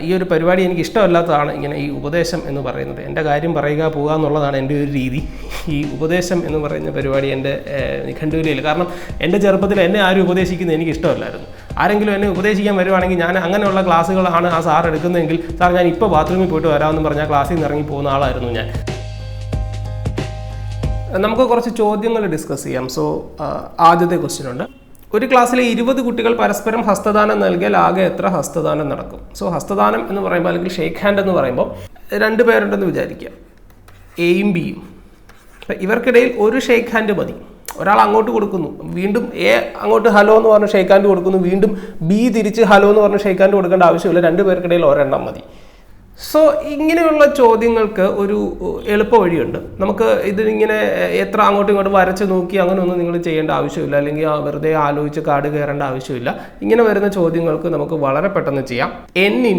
ഈ ഒരു പരിപാടി എനിക്ക് ഇഷ്ടമല്ലാത്തതാണ് ഇങ്ങനെ ഈ ഉപദേശം എന്ന് പറയുന്നത്. എൻ്റെ കാര്യം പറയുക പോകുക എന്നുള്ളതാണ് എൻ്റെ ഒരു രീതി. ഈ ഉപദേശം എന്ന് പറയുന്ന പരിപാടി എൻ്റെ നിഘണ്ടുവിലില്ല. കാരണം എൻ്റെ ചെറുപ്പത്തിൽ എന്നെ ആരും ഉപദേശിക്കുന്നത് എനിക്ക് ഇഷ്ടമല്ലായിരുന്നു. ആരെങ്കിലും എന്നെ ഉപദേശിക്കാൻ വരുവാണെങ്കിൽ ഞാൻ അങ്ങനെയുള്ള ക്ലാസ്സുകളാണ് ആ സാർ എടുക്കുന്നതെങ്കിൽ സാർ ഞാൻ ഇപ്പോൾ ബാത്റൂമിൽ പോയിട്ട് വരാമെന്ന് പറഞ്ഞാൽ ക്ലാസ്സിൽ നിന്ന് ഇറങ്ങി പോകുന്ന ആളായിരുന്നു ഞാൻ. നമുക്ക് കുറച്ച് ചോദ്യങ്ങൾ ഡിസ്കസ് ചെയ്യാം. സോ ആദ്യത്തെ ക്വസ്റ്റ്യൻ ഉണ്ട്. ഒരു ക്ലാസ്സിലെ 20 കുട്ടികൾ പരസ്പരം ഹസ്തദാനം നൽകിയാൽ ആകെ എത്ര ഹസ്തദാനം നടക്കും? സോ ഹസ്തദാനം എന്ന് പറയുമ്പോൾ അല്ലെങ്കിൽ ഷേക്ക് ഹാൻഡ് എന്ന് പറയുമ്പോൾ 2 പേരുണ്ടെന്ന് വിചാരിക്കുക, എയും ബിയും. ഇവർക്കിടയിൽ ഒരു ഷേക്ക് ഹാൻഡ് മതി. ഒരാൾ അങ്ങോട്ട് കൊടുക്കുന്നു, വീണ്ടും എ അങ്ങോട്ട് ഹലോ എന്ന് പറഞ്ഞ് ഷേക്ക് ഹാൻഡ് കൊടുക്കുന്നു, വീണ്ടും ബി തിരിച്ച് ഹലോ എന്ന് പറഞ്ഞ് ഷേക്ക് ഹാൻഡ് കൊടുക്കേണ്ട ആവശ്യമില്ല. 2 പേർക്കിടയിൽ ഒരെണ്ണം മതി. സോ ഇങ്ങനെയുള്ള ചോദ്യങ്ങൾക്ക് ഒരു എളുപ്പ വഴിയുണ്ട്. നമുക്ക് ഇതിങ്ങനെ എത്ര അങ്ങോട്ടും ഇങ്ങോട്ടും വരച്ച് നോക്കി അങ്ങനെ ഒന്നും നിങ്ങൾ ചെയ്യേണ്ട ആവശ്യമില്ല, അല്ലെങ്കിൽ വെറുതെ ആലോചിച്ച് കാട് കയറേണ്ട ആവശ്യമില്ല. ഇങ്ങനെ വരുന്ന ചോദ്യങ്ങൾക്ക് നമുക്ക് വളരെ പെട്ടെന്ന് ചെയ്യാം. n ×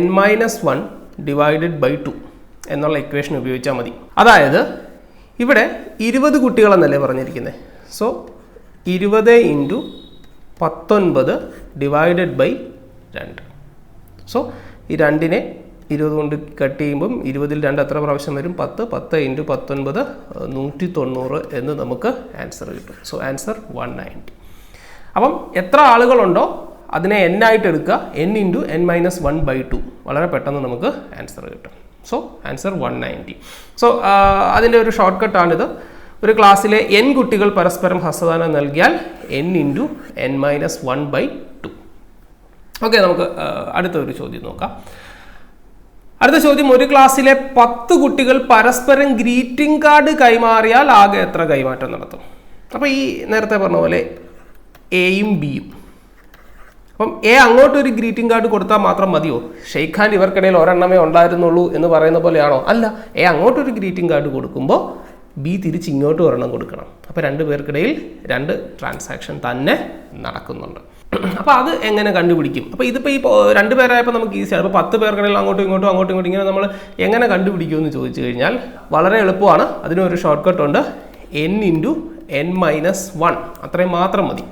n-1 ഡിവൈഡഡ് ബൈ 2 എന്നുള്ള ഇക്വേഷൻ ഉപയോഗിച്ചാൽ മതി. അതായത് ഇവിടെ 20 കുട്ടികളെന്നല്ലേ പറഞ്ഞിരിക്കുന്നത്. So 20 × 19 divided by 2. സോ ഈ 2നെ 20 കൊണ്ട് കട്ട് ചെയ്യുമ്പം 20ൽ 2 എത്ര പ്രാവശ്യം വരും? 10. 10 × 19 190 എന്ന് നമുക്ക് ആൻസർ കിട്ടും. So answer 190. അപ്പം എത്ര ആളുകളുണ്ടോ അതിനെ n ആയിട്ട് എടുക്കുക. n × n-1 by 2. വളരെ പെട്ടെന്ന് നമുക്ക് ആൻസർ കിട്ടും. So answer 190. സോ അതിൻ്റെ ഒരു ഷോർട്ട് കട്ടാണിത്. ഒരു ക്ലാസ്സിലെ n കുട്ടികൾ പരസ്പരം ഹസ്തദാനം നൽകിയാൽ n × n-1 ബൈ 2. ഓക്കെ, നമുക്ക് അടുത്ത ഒരു ചോദ്യം നോക്കാം. അടുത്ത ചോദ്യം, ഒരു ക്ലാസ്സിലെ 10 കുട്ടികൾ പരസ്പരം ഗ്രീറ്റിംഗ് കാർഡ് കൈമാറിയാൽ ആകെ എത്ര കൈമാറ്റം നടത്തും? അപ്പോൾ ഈ നേരത്തെ പറഞ്ഞ പോലെ എയും ബിയും. അപ്പം എ അങ്ങോട്ടൊരു ഗ്രീറ്റിംഗ് കാർഡ് കൊടുത്താൽ മാത്രം മതിയോ? ഷെയ്ക്ക് ഹാൻഡ് ഇവർക്കിടയിൽ ഒരെണ്ണമേ ഉണ്ടായിരുന്നുള്ളൂ എന്ന് പറയുന്ന പോലെയാണോ? അല്ല, എ അങ്ങോട്ടൊരു ഗ്രീറ്റിംഗ് കാർഡ് കൊടുക്കുമ്പോൾ ബി തിരിച്ച് ഇങ്ങോട്ട് ഒരെണ്ണം കൊടുക്കണം. അപ്പോൾ 2 പേർക്കിടയിൽ 2 ട്രാൻസാക്ഷൻ തന്നെ നടക്കുന്നുണ്ട്. അപ്പോൾ അത് എങ്ങനെ കണ്ടുപിടിക്കും? അപ്പോൾ ഇതിപ്പോൾ ഈ 2 പേരായപ്പോൾ നമുക്ക് ഈസിയാണ്. അപ്പോൾ 10 പേർക്കിടയിൽ അങ്ങോട്ടും ഇങ്ങോട്ടും ഇങ്ങനെ നമ്മൾ എങ്ങനെ കണ്ടുപിടിക്കുമെന്ന് ചോദിച്ചു കഴിഞ്ഞാൽ വളരെ എളുപ്പമാണ്. അതിനൊരു ഷോർട്ട് കട്ട് ഉണ്ട്. n × n-1 അത്രയും മാത്രം മതി.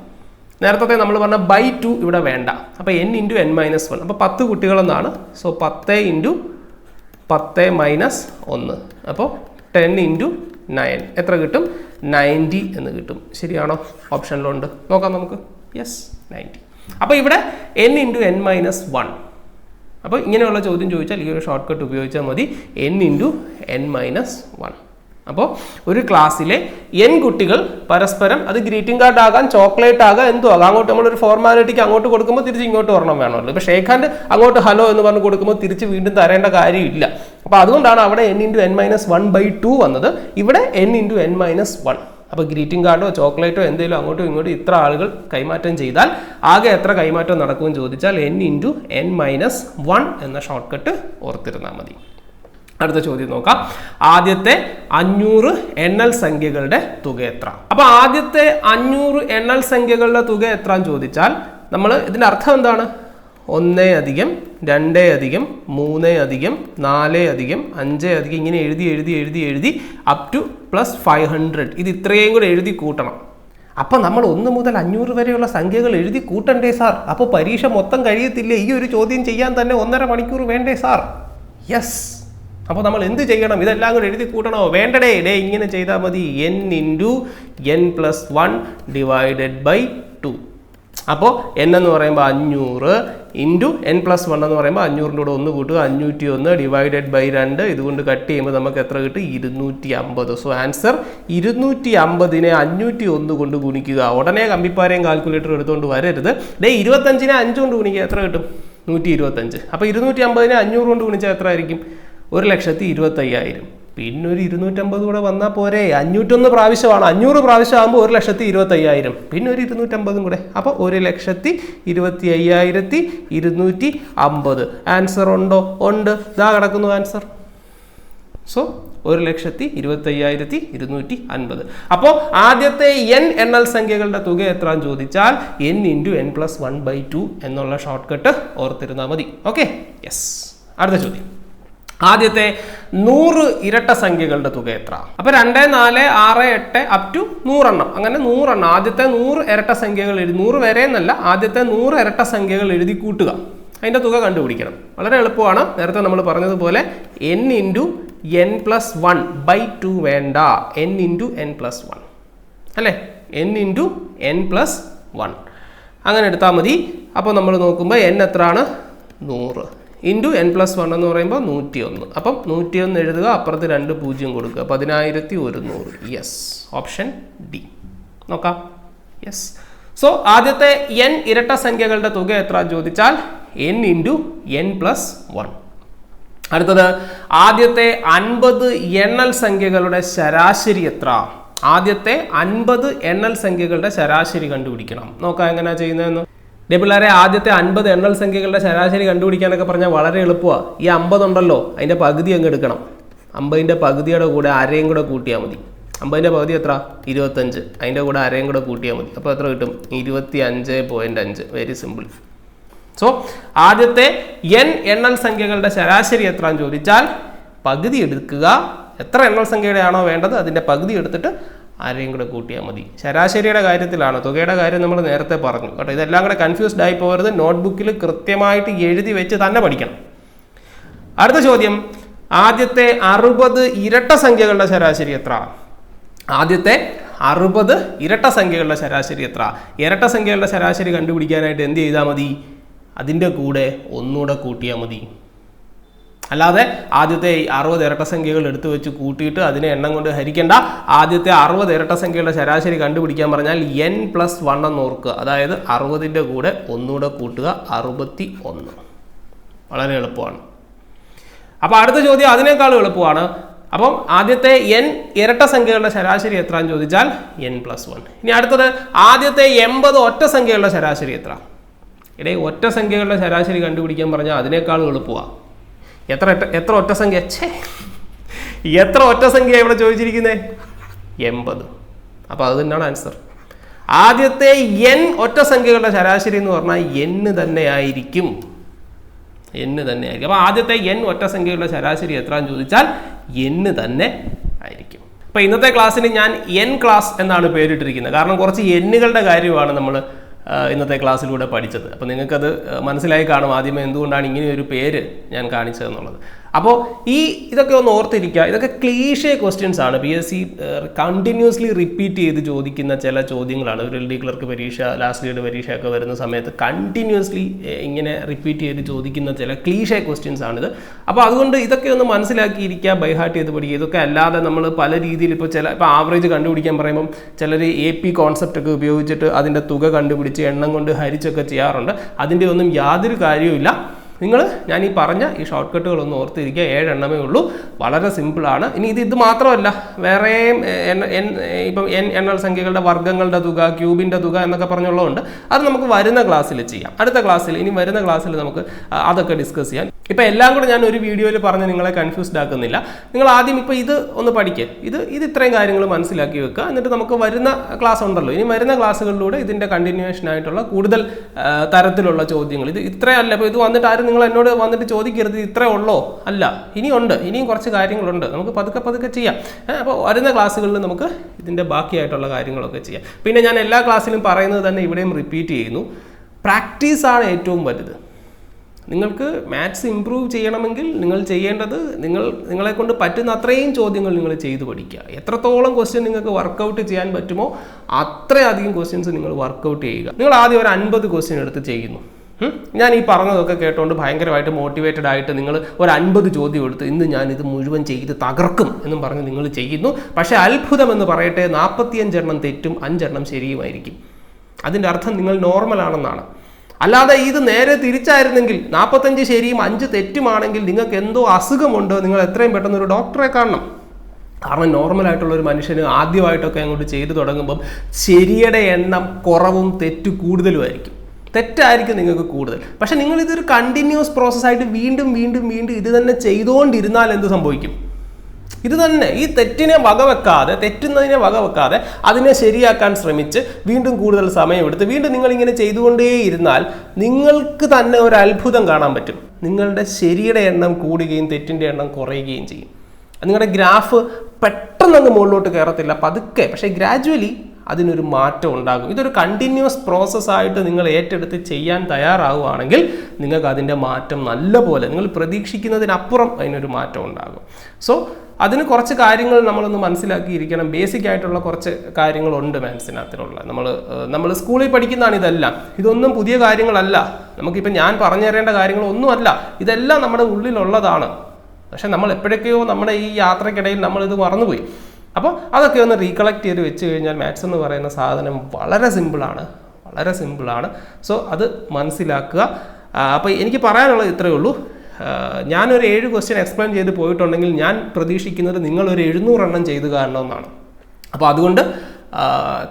നേരത്തെ നമ്മൾ പറഞ്ഞ ബൈ 2 ഇവിടെ വേണ്ട. അപ്പോൾ n × n-1. അപ്പോൾ 10 കുട്ടികളെന്നാണ്. സോ 10 × 10 - 1. അപ്പോൾ 10 × 9 എത്ര കിട്ടും? 90 എന്ന് കിട്ടും. ശരിയാണോ? ഓപ്ഷനിലുണ്ട്, നോക്കാം നമുക്ക്. യെസ്, 90. അപ്പോൾ ഇവിടെ n × n-1. അപ്പോൾ ഇങ്ങനെയുള്ള ചോദ്യം ചോദിച്ചാൽ ഈ ഒരു ഷോർട്ട് കട്ട് ഉപയോഗിച്ചാൽ മതി. n × n-1. അപ്പോൾ ഒരു ക്ലാസ്സിലെ n കുട്ടികൾ പരസ്പരം, അത് ഗ്രീറ്റിംഗ് കാർഡ് ആകാം, ചോക്ലേറ്റ് ആകാം, എന്തോ ആകാം, അങ്ങോട്ട് നമ്മളൊരു ഫോർമാലിറ്റിക്ക് അങ്ങോട്ട് കൊടുക്കുമ്പോൾ തിരിച്ച് ഇങ്ങോട്ട് ഒരെണ്ണം വേണമല്ലോ. ഇപ്പോൾ ഷേക്ക് ഹാൻഡ് അങ്ങോട്ട് ഹലോ എന്ന് പറഞ്ഞ് കൊടുക്കുമ്പോൾ തിരിച്ച് വീണ്ടും തരേണ്ട കാര്യമില്ല. അപ്പോൾ അതുകൊണ്ടാണ് അവിടെ n × n-1 ബൈ 2 വന്നത്. ഇവിടെ n × n-1. അപ്പോൾ ഗ്രീറ്റിംഗ് കാർഡോ ചോക്ലേറ്റോ എന്തെങ്കിലും അങ്ങോട്ടും ഇങ്ങോട്ടും ഇത്ര ആളുകൾ കൈമാറ്റം ചെയ്താൽ ആകെ എത്ര കൈമാറ്റം നടക്കുമെന്ന് ചോദിച്ചാൽ n × n-1 എന്ന ഷോർട്ട് കട്ട് ഓർത്തിരുന്നാൽ മതി. അടുത്ത ചോദ്യം നോക്കാം. ആദ്യത്തെ 500 എണ്ണൽ സംഖ്യകളുടെ തുക എത്ര? അപ്പോൾ ആദ്യത്തെ 500 എണ്ണൽ സംഖ്യകളുടെ തുക എത്ര എന്ന് ചോദിച്ചാൽ നമ്മൾ ഇതിൻ്റെ അർത്ഥം എന്താണ്? 1 + 2 + 3 + 4 + 5 ഇങ്ങനെ എഴുതി അപ് ടു +500. ഇത് ഇത്രയും കൂടെ എഴുതി കൂട്ടണം. അപ്പം നമ്മൾ 1 മുതൽ 500 വരെയുള്ള സംഖ്യകൾ എഴുതി കൂട്ടണ്ടേ സാർ? അപ്പോൾ പരീക്ഷ മൊത്തം കഴിയത്തില്ലേ? ഈ ഒരു ചോദ്യം ചെയ്യാൻ തന്നെ 1.5 മണിക്കൂർ വേണ്ടേ സാർ? യെസ്. അപ്പോൾ നമ്മൾ എന്ത് ചെയ്യണം? ഇതെല്ലാം കൂടെ എഴുതി കൂട്ടണോ? വേണ്ടടേ. ഇങ്ങനെ ചെയ്താൽ മതി. n × n+1 divided by 2. അപ്പോൾ n എന്ന് പറയുമ്പോൾ 500 ഇൻറ്റു n+1 എന്ന് പറയുമ്പോൾ 500ൻ്റെ കൂടെ 1 കൂട്ടുക, 501 ഡിവൈഡഡ് ബൈ 2. ഇതുകൊണ്ട് കട്ട് ചെയ്യുമ്പോൾ നമുക്ക് എത്ര കിട്ടും? 250. സോ ആൻസർ 250നെ 501 കൊണ്ട് ഗുണിക്കുക. ഉടനെ കമ്പിപ്പാരയും കാൽക്കുലേറ്റർ എടുത്തുകൊണ്ട് വരരുത്. 25നെ 5 കൊണ്ട് ഗുണിക്കുക, എത്ര കിട്ടും? 125. അപ്പോൾ 250നെ 500 കൊണ്ട് ഗുണിച്ചാൽ എത്ര ആയിരിക്കും? 1,25,000. പിന്നെ ഒരു 250 കൂടെ വന്നാൽ പോരെ? 501 പ്രാവശ്യമാണ്. 500 പ്രാവശ്യം ആകുമ്പോൾ 1,25,000. പിന്നെ ഒരു 250 കൂടെ. അപ്പോൾ 1,25,250. ആൻസർ ഉണ്ടോ? ഉണ്ട്. ഇതാ കിടക്കുന്നു ആൻസർ. സോ 1,25,250. അപ്പോൾ ആദ്യത്തെ n എണ്ണൽ സംഖ്യകളുടെ തുക എത്രയെന്ന് ചോദിച്ചാൽ n × n+1 ബൈ 2 എന്നുള്ള ഷോർട്ട് കട്ട് ഓർത്തിരുന്നാൽ മതി. Okay, yes. അടുത്ത ചോദ്യം, ആദ്യത്തെ 100 ഇരട്ട സംഖ്യകളുടെ തുക എത്ര? അപ്പോൾ 2, 4, 6, 8 അപ് ടു 100 എണ്ണം. അങ്ങനെ 100 എണ്ണം. ആദ്യത്തെ 100 ഇരട്ട സംഖ്യകൾ 100 വരെ എന്നല്ല, ആദ്യത്തെ 100 ഇരട്ട സംഖ്യകൾ എഴുതി കൂട്ടുക. അതിൻ്റെ തുക കണ്ടുപിടിക്കണം. വളരെ എളുപ്പമാണ്. നേരത്തെ നമ്മൾ പറഞ്ഞതുപോലെ n ഇൻറ്റു n പ്ലസ് 1/2 വേണ്ട, n ഇൻറ്റു n പ്ലസ് 1 അല്ലേ, n ഇൻറ്റു n പ്ലസ് 1 അങ്ങനെ എടുത്താൽ മതി. അപ്പോൾ നമ്മൾ നോക്കുമ്പോൾ n എത്രയാണ്? 100 ഇൻറ്റു n പ്ലസ് 1 എന്ന് പറയുമ്പോൾ 101. അപ്പം 101 എഴുതുക, അപ്പുറത്ത് 2 0 കൊടുക്കുക, 10,100. Yes, option D. നോക്കാം. യെസ്. സോ ആദ്യത്തെ n ഇരട്ട സംഖ്യകളുടെ തുക എത്ര ചോദിച്ചാൽ n ഇൻറ്റു n പ്ലസ് 1. അടുത്തത് ആദ്യത്തെ 50 എണ്ണൽ സംഖ്യകളുടെ ശരാശരി എത്ര? ആദ്യത്തെ 50 എണ്ണൽ സംഖ്യകളുടെ ശരാശരി കണ്ടുപിടിക്കണം. നോക്കാം എങ്ങനെയാണ് ചെയ്യുന്നതെന്ന്. പിള്ളേരെ, ആദ്യത്തെ 50 എണ്ണൽ സംഖ്യകളുടെ ശരാശരി കണ്ടുപിടിക്കാനൊക്കെ പറഞ്ഞാൽ വളരെ എളുപ്പമാണ്. ഈ 50 ഉണ്ടല്ലോ, അതിൻ്റെ പകുതി അങ്ങ് എടുക്കണം. 50ൻ്റെ പകുതിയുടെ കൂടെ അരയും കൂടെ കൂട്ടിയാൽ മതി. 50ൻ്റെ പകുതി എത്ര? 25. അതിൻ്റെ കൂടെ അരയും കൂടെ കൂട്ടിയാൽ മതി. അപ്പോൾ എത്ര കിട്ടും? 25.5. Very simple. സോ ആദ്യത്തെ n എണ്ണൽ സംഖ്യകളുടെ ശരാശരി എത്രയെന്ന് ചോദിച്ചാൽ പകുതി എടുക്കുക. എത്ര എണ്ണൽ സംഖ്യയുടെയാണോ വേണ്ടത് അതിൻ്റെ പകുതി എടുത്തിട്ട് അരയും കൂടെ കൂട്ടിയാൽ മതി. ശരാശരിയുടെ കാര്യത്തിലാണ്, തുകയുടെ കാര്യം നമ്മൾ നേരത്തെ പറഞ്ഞു കേട്ടോ. ഇതെല്ലാം കൂടെ കൺഫ്യൂസ്ഡ് ആയി പോകരുത്. നോട്ട്ബുക്കിൽ കൃത്യമായിട്ട് എഴുതി വെച്ച് തന്നെ പഠിക്കണം. അടുത്ത ചോദ്യം, ആദ്യത്തെ 60 ഇരട്ട സംഖ്യകളുടെ ശരാശരി എത്ര? ആദ്യത്തെ 60 ഇരട്ട സംഖ്യകളുടെ ശരാശരി എത്ര? ഇരട്ട സംഖ്യകളുടെ ശരാശരി കണ്ടുപിടിക്കാനായിട്ട് എന്ത് ചെയ്താൽ മതി? അതിൻ്റെ കൂടെ ഒന്നുകൂടെ കൂട്ടിയാൽ മതി. അല്ലാതെ ആദ്യത്തെ 60 ഇരട്ട സംഖ്യകൾ എടുത്തു വെച്ച് കൂട്ടിയിട്ട് അതിനെ എണ്ണം കൊണ്ട് ഹരിക്കേണ്ട. ആദ്യത്തെ 60 ഇരട്ട സംഖ്യകളുടെ ശരാശരി കണ്ടുപിടിക്കാൻ പറഞ്ഞാൽ n പ്ലസ് 1 എന്ന് ഓർക്കുക. അതായത് 60ൻ്റെ കൂടെ ഒന്നുകൂടെ കൂട്ടുക, 61. വളരെ എളുപ്പമാണ്. അപ്പോൾ അടുത്ത ചോദ്യം അതിനേക്കാളും എളുപ്പമാണ്. അപ്പം ആദ്യത്തെ n ഇരട്ട സംഖ്യകളുടെ ശരാശരി എത്രയെന്ന് ചോദിച്ചാൽ n പ്ലസ് 1. ഇനി അടുത്തത് ആദ്യത്തെ 80 ഒറ്റ സംഖ്യകളുടെ ശരാശരി എത്ര? ഇടയിൽ ഒറ്റ സംഖ്യകളുടെ ശരാശരി കണ്ടുപിടിക്കാൻ പറഞ്ഞാൽ അതിനേക്കാളും എളുപ്പമാണ്. എത്ര ഒറ്റ സംഖ്യ? എത്ര ഒറ്റ സംഖ്യ ഇവിടെ ചോദിച്ചിരിക്കുന്നത്? 80. അപ്പോൾ അത് തന്നെയാണ് ആൻസർ. ആദ്യത്തെ n ഒറ്റ സംഖ്യകളുടെ ശരാശരി എന്ന് പറഞ്ഞാൽ n തന്നെയായിരിക്കും. അപ്പോൾ ആദ്യത്തെ n ഒറ്റ സംഖ്യകളുടെ ശരാശരി എത്രയെന്ന് ചോദിച്ചാൽ n തന്നെ ആയിരിക്കും. അപ്പോൾ ഇന്നത്തെ ക്ലാസ്സിന് ഞാൻ n ക്ലാസ് എന്നാണ് പേരിട്ടിരിക്കുന്നത്. കാരണം കുറച്ച് എന്നുകളുടെ കാര്യമാണ് നമ്മൾ ഇന്നത്തെ ക്ലാസ്സിലൂടെ പഠിച്ചത്. അപ്പോൾ നിങ്ങൾക്കത് മനസ്സിലായി കാണും ആദ്യമേ എന്തുകൊണ്ടാണ് ഇങ്ങനെ ഒരു പേര് ഞാൻ കാണിച്ചതെന്നുള്ളത്. അപ്പോൾ ഇതൊക്കെ ഒന്ന് ഓർത്തിരിക്കുക. ഇതൊക്കെ ക്ലീഷേ ക്വസ്റ്റ്യൻസ് ആണ്. PSC കണ്ടിന്യൂസ്ലി റിപ്പീറ്റ് ചെയ്ത് ചോദിക്കുന്ന ചില ചോദ്യങ്ങളാണ്. ഒരു LD ക്ലർക്ക് പരീക്ഷ, ലാസ്റ്റ് ഗ്രേഡ് പരീക്ഷയൊക്കെ വരുന്ന സമയത്ത് കണ്ടിന്യൂസ്ലി ഇങ്ങനെ റിപ്പീറ്റ് ചെയ്ത് ചോദിക്കുന്ന ചില ക്ലീഷേ ക്വസ്റ്റ്യൻസ് ആണിത്. അപ്പോൾ അതുകൊണ്ട് ഇതൊക്കെ ഒന്ന് മനസ്സിലാക്കിയിരിക്കുക, ബൈഹാർട്ട് ചെയ്ത് പഠിക്കുക. ഇതൊക്കെ അല്ലാതെ നമ്മൾ പല രീതിയിൽ ഇപ്പോൾ ആവറേജ് കണ്ടുപിടിക്കാൻ പറയുമ്പം ചിലർ AP കോൺസെപ്റ്റ് ഒക്കെ ഉപയോഗിച്ചിട്ട് അതിൻ്റെ തുക കണ്ടുപിടിച്ച് എണ്ണം കൊണ്ട് ഹരിച്ചൊക്കെ ചെയ്യാറുണ്ട്. അതിൻ്റെ ഒന്നും യാതൊരു കാര്യവുമില്ല. ഞാൻ ഈ പറഞ്ഞ ഈ ഷോർട്ട് കട്ടുകളൊന്നും ഓർത്തിരിക്കുക. 7 എണ്ണമേ ഉള്ളൂ. വളരെ സിമ്പിളാണ്. ഇനി ഇത് മാത്രമല്ല, വേറെയും ഇപ്പം എണ്ണൽ സംഖ്യകളുടെ വർഗ്ഗങ്ങളുടെ തുക, ക്യൂബിൻ്റെ തുക എന്നൊക്കെ പറഞ്ഞുള്ളതുകൊണ്ട് അത് നമുക്ക് വരുന്ന ക്ലാസ്സിൽ ചെയ്യാം. അടുത്ത ക്ലാസ്സിൽ, ഇനി വരുന്ന ക്ലാസ്സിൽ നമുക്ക് അതൊക്കെ ഡിസ്കസ് ചെയ്യാം. ഇപ്പം എല്ലാം കൂടെ ഞാൻ ഒരു വീഡിയോയിൽ പറഞ്ഞ് നിങ്ങളെ കൺഫ്യൂസ്ഡ് ആക്കുന്നില്ല. നിങ്ങൾ ആദ്യം ഇപ്പോൾ ഇത് ഒന്ന് പഠിക്കുക. ഇത് ഇത്രയും കാര്യങ്ങൾ മനസ്സിലാക്കി വെക്കുക. എന്നിട്ട് നമുക്ക് വരുന്ന ക്ലാസ് ഉണ്ടല്ലോ, ഇനി വരുന്ന ക്ലാസ്സുകളിലൂടെ ഇതിൻ്റെ കണ്ടിന്യൂവേഷൻ ആയിട്ടുള്ള കൂടുതൽ തരത്തിലുള്ള ചോദ്യങ്ങൾ, ഇത് ഇത്രയല്ല. ഇപ്പോൾ ഇത് വന്നിട്ട് ആരും നിങ്ങൾ എന്നോട് വന്നിട്ട് ചോദിക്കരുത് ഇത്രേ ഉള്ളോ, അല്ല, ഇനിയും കുറച്ച് കാര്യങ്ങളുണ്ട്. നമുക്ക് പതുക്കെ ചെയ്യാം. അപ്പോൾ വരുന്ന ക്ലാസ്സുകളിൽ നമുക്ക് ഇതിൻ്റെ ബാക്കിയായിട്ടുള്ള കാര്യങ്ങളൊക്കെ ചെയ്യാം. പിന്നെ ഞാൻ എല്ലാ ക്ലാസ്സിലും പറയുന്നത് തന്നെ ഇവിടെയും റിപ്പീറ്റ് ചെയ്യുന്നു, പ്രാക്ടീസാണ് ഏറ്റവും വലുത്. നിങ്ങൾക്ക് മാത്സ് ഇമ്പ്രൂവ് ചെയ്യണമെങ്കിൽ നിങ്ങൾ ചെയ്യേണ്ടത് നിങ്ങളെ കൊണ്ട് പറ്റുന്ന അത്രയും ചോദ്യങ്ങൾ നിങ്ങൾ ചെയ്ത് പഠിക്കുക. എത്രത്തോളം ക്വസ്റ്റ്യൻ നിങ്ങൾക്ക് വർക്കൗട്ട് ചെയ്യാൻ പറ്റുമോ അത്രയധികം ക്വസ്റ്റ്യൻസ് നിങ്ങൾ വർക്കൗട്ട് ചെയ്യുക. നിങ്ങൾ ആദ്യം ഒരു 50 ക്വസ്റ്റ്യൻ എടുത്ത് ചെയ്യുന്നു. ഞാൻ ഈ പറഞ്ഞതൊക്കെ കേട്ടുകൊണ്ട് ഭയങ്കരമായിട്ട് മോട്ടിവേറ്റഡ് ആയിട്ട് നിങ്ങൾ ഒരു 50 ചോദ്യം എടുത്ത് ഇന്ന് ഞാനിത് മുഴുവൻ ചെയ്ത് തകർക്കും എന്നും പറഞ്ഞ് നിങ്ങൾ ചെയ്യുന്നു. പക്ഷേ അത്ഭുതം എന്ന് പറയട്ടെ, 45 എണ്ണം തെറ്റും 5 എണ്ണം ശരിയുമായിരിക്കും. അതിൻ്റെ അർത്ഥം നിങ്ങൾ നോർമലാണെന്നാണ്. അല്ലാതെ ഇത് നേരെ തിരിച്ചായിരുന്നെങ്കിൽ 45 ശരിയും 5 തെറ്റുമാണെങ്കിൽ നിങ്ങൾക്ക് എന്തോ അസുഖമുണ്ട്, നിങ്ങൾ എത്രയും പെട്ടെന്ന് ഒരു ഡോക്ടറെ കാണണം. കാരണം നോർമലായിട്ടുള്ള ഒരു മനുഷ്യന് ആദ്യമായിട്ടൊക്കെ അങ്ങോട്ട് ചെയ്തു തുടങ്ങുമ്പം ശരിയുടെ എണ്ണം കുറവും തെറ്റ് കൂടുതലുമായിരിക്കും. തെറ്റായിരിക്കും നിങ്ങൾക്ക് കൂടുതൽ. പക്ഷെ നിങ്ങൾ ഇതൊരു കണ്ടിന്യൂസ് പ്രോസസ്സായിട്ട് വീണ്ടും ഇത് തന്നെ ചെയ്തുകൊണ്ടിരുന്നാൽ എന്ത് സംഭവിക്കും? ഇത് തന്നെ ഈ തെറ്റുന്നതിനെ വകവെക്കാതെ അതിനെ ശരിയാക്കാൻ ശ്രമിച്ച് വീണ്ടും കൂടുതൽ സമയമെടുത്ത് വീണ്ടും നിങ്ങളിങ്ങനെ ചെയ്തുകൊണ്ടേയിരുന്നാൽ നിങ്ങൾക്ക് തന്നെ ഒരു അത്ഭുതം കാണാൻ പറ്റും. നിങ്ങളുടെ ശരിയുടെ എണ്ണം കൂടുകയും തെറ്റിൻ്റെ എണ്ണം കുറയുകയും ചെയ്യും. നിങ്ങളുടെ ഗ്രാഫ് പെട്ടെന്നങ്ങ് മുകളിലോട്ട് കയറത്തില്ല, പതുക്കെ, പക്ഷേ ഗ്രാജുവലി അതിനൊരു മാറ്റം ഉണ്ടാകും. ഇതൊരു കണ്ടിന്യൂസ് പ്രോസസ്സായിട്ട് നിങ്ങൾ ഏറ്റെടുത്ത് ചെയ്യാൻ തയ്യാറാവുകയാണെങ്കിൽ നിങ്ങൾക്ക് അതിൻ്റെ മാറ്റം നല്ലപോലെ നിങ്ങൾ പ്രതീക്ഷിക്കുന്നതിനപ്പുറം അതിനൊരു മാറ്റം ഉണ്ടാകും. സോ അതിന് കുറച്ച് കാര്യങ്ങൾ നമ്മളൊന്ന് മനസ്സിലാക്കിയിരിക്കണം. ബേസിക് ആയിട്ടുള്ള കുറച്ച് കാര്യങ്ങളുണ്ട് മാത്സിനകത്തിലുള്ള. നമ്മൾ സ്കൂളിൽ പഠിക്കുന്നതാണ് ഇതെല്ലാം. ഇതൊന്നും പുതിയ കാര്യങ്ങളല്ല. നമുക്കിപ്പോൾ ഞാൻ പറഞ്ഞു തരേണ്ട കാര്യങ്ങളൊന്നുമല്ല. ഇതെല്ലാം നമ്മുടെ ഉള്ളിലുള്ളതാണ്. പക്ഷെ നമ്മൾ എപ്പോഴൊക്കെയോ നമ്മുടെ ഈ യാത്രക്കിടയിൽ നമ്മളിത് മറന്നുപോയി. അപ്പോൾ അതൊക്കെ ഒന്ന് റീകളക്ട് ചെയ്ത് വെച്ച് കഴിഞ്ഞാൽ മാത്സ് എന്ന് പറയുന്ന സാധനം വളരെ സിമ്പിളാണ്. സോ അത് മനസ്സിലാക്കുക. അപ്പോൾ എനിക്ക് പറയാനുള്ളത് ഇത്രയേ ഉള്ളൂ. ഞാനൊരു 7 ക്വസ്റ്റ്യൻ എക്സ്പ്ലെയിൻ ചെയ്ത് പോയിട്ടുണ്ടെങ്കിൽ ഞാൻ പ്രതീക്ഷിക്കുന്നത് നിങ്ങളൊരു 700 എണ്ണം ചെയ്ത് കാണണമെന്നാണ്. അപ്പോൾ അതുകൊണ്ട്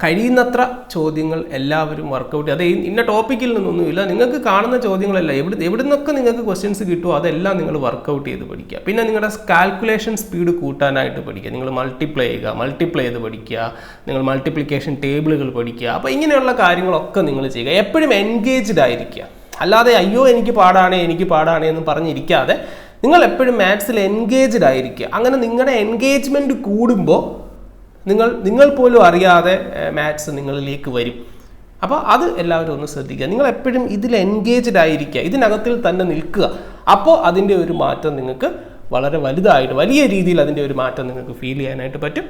കഴിയുന്നത്ര ചോദ്യങ്ങൾ എല്ലാവരും വർക്കൗട്ട് ചെയ്ത്, അത് ഇന്ന ടോപ്പിക്കിൽ നിന്നൊന്നുമില്ല, നിങ്ങൾക്ക് കാണുന്ന ചോദ്യങ്ങളല്ല, എവിടെ നിന്നൊക്കെ നിങ്ങൾക്ക് ക്വസ്റ്റ്യൻസ് കിട്ടുമോ അതെല്ലാം നിങ്ങൾ വർക്കൗട്ട് ചെയ്ത് പഠിക്കുക. പിന്നെ നിങ്ങളുടെ കാൽക്കുലേഷൻ സ്പീഡ് കൂട്ടാനായിട്ട് പഠിക്കുക. നിങ്ങൾ മൾട്ടിപ്ലൈ ചെയ്ത് പഠിക്കുക, നിങ്ങൾ മൾട്ടിപ്ലിക്കേഷൻ ടേബിളുകൾ പഠിക്കുക. അപ്പോൾ ഇങ്ങനെയുള്ള കാര്യങ്ങളൊക്കെ നിങ്ങൾ ചെയ്യുക. എപ്പോഴും എൻഗേജ്ഡ് ആയിരിക്കുക. അല്ലാതെ അയ്യോ എനിക്ക് പാടാണേ എന്ന് പറഞ്ഞിരിക്കാതെ നിങ്ങൾ എപ്പോഴും മാത്സിൽ എൻഗേജ്ഡ് ആയിരിക്കുക. അങ്ങനെ നിങ്ങളുടെ എൻഗേജ്മെൻറ്റ് കൂടുമ്പോൾ നിങ്ങൾ പോലും അറിയാതെ മാത്സ് നിങ്ങളിലേക്ക് വരും. അപ്പോൾ അത് എല്ലാവരും ഒന്ന് ശ്രദ്ധിക്കുക. നിങ്ങൾ എപ്പോഴും ഇതിൽ എൻഗേജ്ഡ് ആയിരിക്കുക, ഇതിനകത്തിൽ തന്നെ നിൽക്കുക. അപ്പോൾ അതിൻ്റെ ഒരു മാറ്റം നിങ്ങൾക്ക് വളരെ വലിയ രീതിയിൽ അതിൻ്റെ ഒരു മാറ്റം നിങ്ങൾക്ക് ഫീൽ ചെയ്യാനായിട്ട് പറ്റും.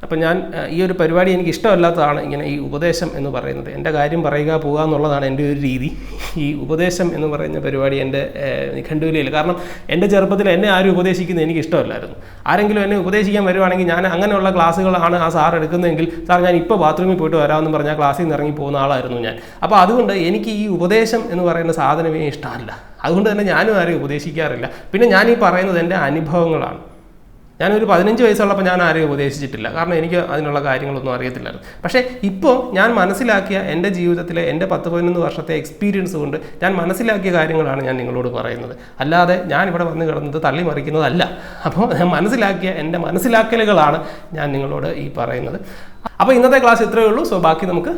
അപ്പം ഞാൻ ഈ ഒരു പരിപാടി എനിക്ക് ഇഷ്ടമല്ലാത്തതാണ്, ഇങ്ങനെ ഈ ഉപദേശം എന്ന് പറയുന്നത്. എൻ്റെ കാര്യം പറയുക പോകുക എന്നുള്ളതാണ് എൻ്റെ ഒരു രീതി. ഈ ഉപദേശം എന്ന് പറയുന്ന പരിപാടി എൻ്റെ നിഘണ്ടുവിലില്ല. കാരണം എൻ്റെ ചെറുപ്പത്തിൽ എന്നെ ആരും ഉപദേശിക്കുന്നത് എനിക്ക് ഇഷ്ടമല്ലായിരുന്നു. ആരെങ്കിലും എന്നെ ഉപദേശിക്കാൻ വരുവാണെങ്കിൽ ഞാൻ അങ്ങനെയുള്ള ക്ലാസ്സുകളാണ് ആ സാർ എടുക്കുന്നതെങ്കിൽ, സാർ ഞാൻ ഇപ്പോൾ ബാത്റൂമിൽ പോയിട്ട് വരാമെന്ന് പറഞ്ഞാൽ ക്ലാസ്സിൽ നിന്ന് ഇറങ്ങി പോകുന്ന ആളായിരുന്നു ഞാൻ. അപ്പോൾ അതുകൊണ്ട് എനിക്ക് ഈ ഉപദേശം എന്ന് പറയുന്ന സാധനമേ ഇഷ്ടമല്ല. അതുകൊണ്ട് തന്നെ ഞാനും ആരെയും ഉപദേശിക്കാറില്ല. പിന്നെ ഞാൻ ഈ പറയുന്നത് എൻ്റെ അനുഭവങ്ങളാണ്. ഞാനൊരു 15 വയസ്സുള്ളപ്പോൾ ഞാൻ ആരെയും ഉപദേശിച്ചിട്ടില്ല. കാരണം എനിക്ക് അതിനുള്ള കാര്യങ്ങളൊന്നും അറിയത്തില്ലായിരുന്നു. പക്ഷേ ഇപ്പോൾ ഞാൻ മനസ്സിലാക്കിയ എൻ്റെ ജീവിതത്തിലെ എൻ്റെ 10-11 വർഷത്തെ എക്സ്പീരിയൻസ് കൊണ്ട് ഞാൻ മനസ്സിലാക്കിയ കാര്യങ്ങളാണ് ഞാൻ നിങ്ങളോട് പറയുന്നത്. അല്ലാതെ ഞാൻ ഇവിടെ വന്ന് കിടന്നത് തള്ളി മറിക്കുന്നതല്ല. അപ്പോൾ ഞാൻ മനസ്സിലാക്കിയ എൻ്റെ മനസ്സിലാക്കലുകളാണ് ഞാൻ നിങ്ങളോട് ഈ പറയുന്നത്. അപ്പോൾ ഇന്നത്തെ ക്ലാസ് ഇത്രയേ ഉള്ളൂ. സോ ബാക്കി നമുക്ക്